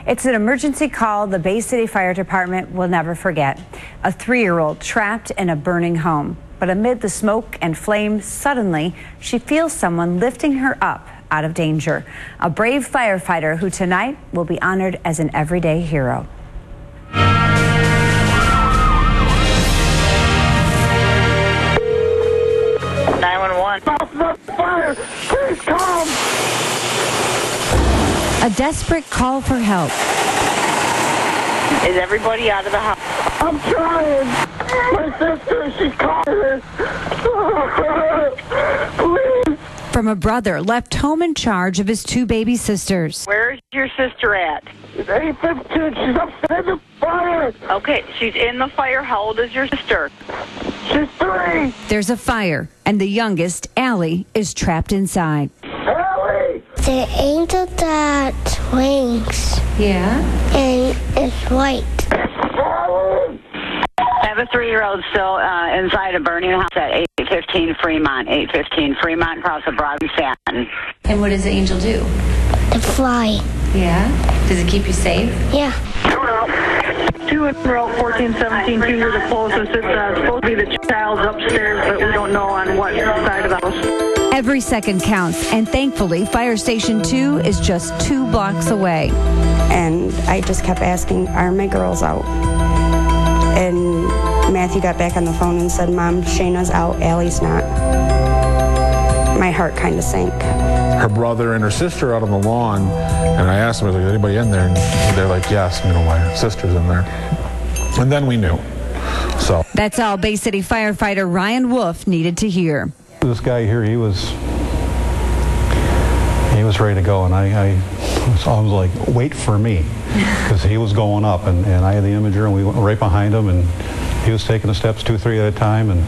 It's an emergency call the Bay City Fire Department will never forget. A 3-year-old trapped in a burning home. But amid the smoke and flames, suddenly she feels someone lifting her up out of danger. A brave firefighter who tonight will be honored as an everyday hero. 911. Fire! Please come! A desperate call for help. Is everybody out of the house? I'm trying. My sister, she's calling. Please. From a brother left home in charge of his 2 baby sisters. Where's your sister at? It's 8:15. She's upstairs in the fire. Okay, she's in the fire. How old is your sister? She's 3. There's a fire, and the youngest, Allie, is trapped inside. Allie! The angel that wings. Yeah? And it's white. Allie! I have a 3-year-old still inside a burning house at 815 Fremont, 815 Fremont, across the Broadway Stanton. And what does the angel do? The fly. Yeah? Does it keep you safe? Yeah. 2 in row, 14, 17, 2 are the closest. It's supposed to be the child's upstairs, but we don't know on what side of the house. Every second counts, and thankfully, Fire Station 2 is just 2 blocks away. And I just kept asking, are my girls out? And Matthew got back on the phone and said, Mom, Shayna's out, Allie's not. My heart kind of sank. Her brother and her sister out on the lawn, and I asked them, is anybody in there? And they're like, yes, my sister's in there. And then we knew. So that's all Bay City firefighter Ryan Wolf needed to hear. This guy here, he was ready to go, and I was like, wait for me, because he was going up, and I had the imager, and we went right behind him, and he was taking the steps 2, 3 at a time, and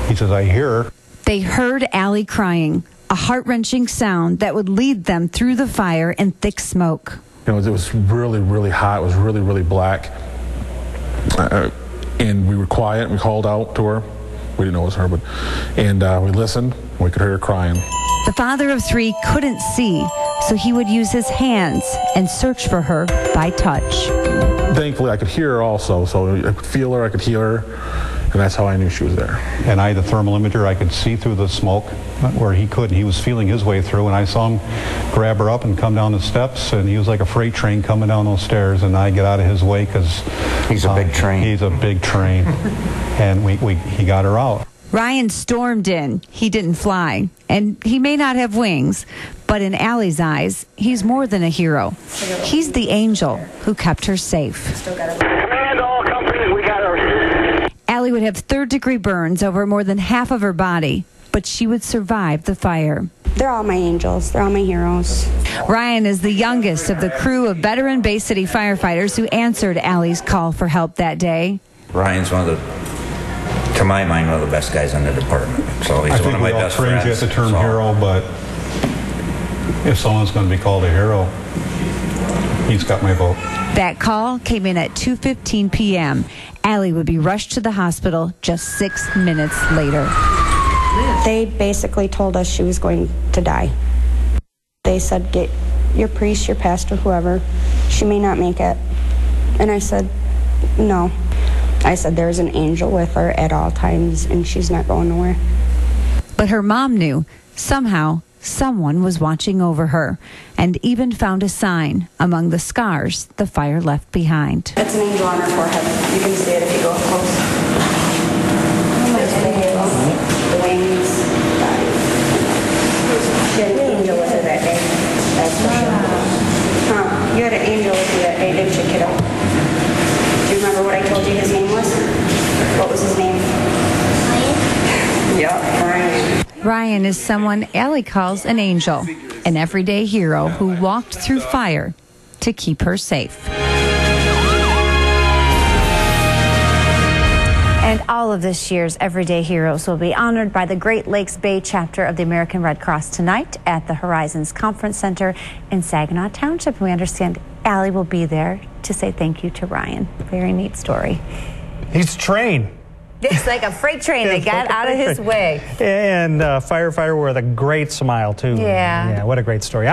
he says, I hear her. They heard Allie crying, a heart-wrenching sound that would lead them through the fire and thick smoke. It was really, really hot. It was really, really black. And we were quiet. We called out to her. We didn't know it was her, and we listened. We could hear her crying. The father of 3 couldn't see, so he would use his hands and search for her by touch. Thankfully, I could hear her also, so I could feel her, I could hear her, and that's how I knew she was there. And I had the thermal imager. I could see through the smoke where he couldn't. He was feeling his way through, and I saw him grab her up and come down the steps, and he was like a freight train coming down those stairs, and I get out of his way because he's a big train. He's a big train, and he got her out. Ryan stormed in. He didn't fly, and he may not have wings, but in Allie's eyes, he's more than a hero. He's the angel who kept her safe. Command all companies, we got her. Allie would have 3rd-degree burns over more than half of her body, but she would survive the fire. They're all my angels. They're all my heroes. Ryan is the youngest of the crew of veteran Bay City firefighters who answered Allie's call for help that day. Ryan's one of the, to my mind, one of the best guys in the department. So he's one of my best friends. I think we all cringe at the term hero, but if someone's going to be called a hero, he's got my vote. That call came in at 2:15 p.m. Allie would be rushed to the hospital just 6 minutes later. They basically told us she was going to die. They said, get your priest, your pastor, whoever. She may not make it. And I said, no. I said, there's an angel with her at all times, and she's not going nowhere. But her mom knew somehow someone was watching over her, and even found a sign among the scars the fire left behind. It's an angel on her forehead. You can see it if you go up close. There's the halo, the wings. She had an angel with her that day. That's for sure. You had an angel with you that day, didn't you, kiddo? Do you remember what I told you his name was? What was his name? Ryan. Yep, Ryan. Ryan is someone Allie calls an angel, an everyday hero who walked through fire to keep her safe. And all of this year's Everyday Heroes will be honored by the Great Lakes Bay chapter of the American Red Cross tonight at the Horizons Conference Center in Saginaw Township. And we understand Allie will be there to say thank you to Ryan. Very neat story. He's trained. It's like a freight train that got out of his way. And firefighter with a great smile, too. Yeah. Yeah, what a great story.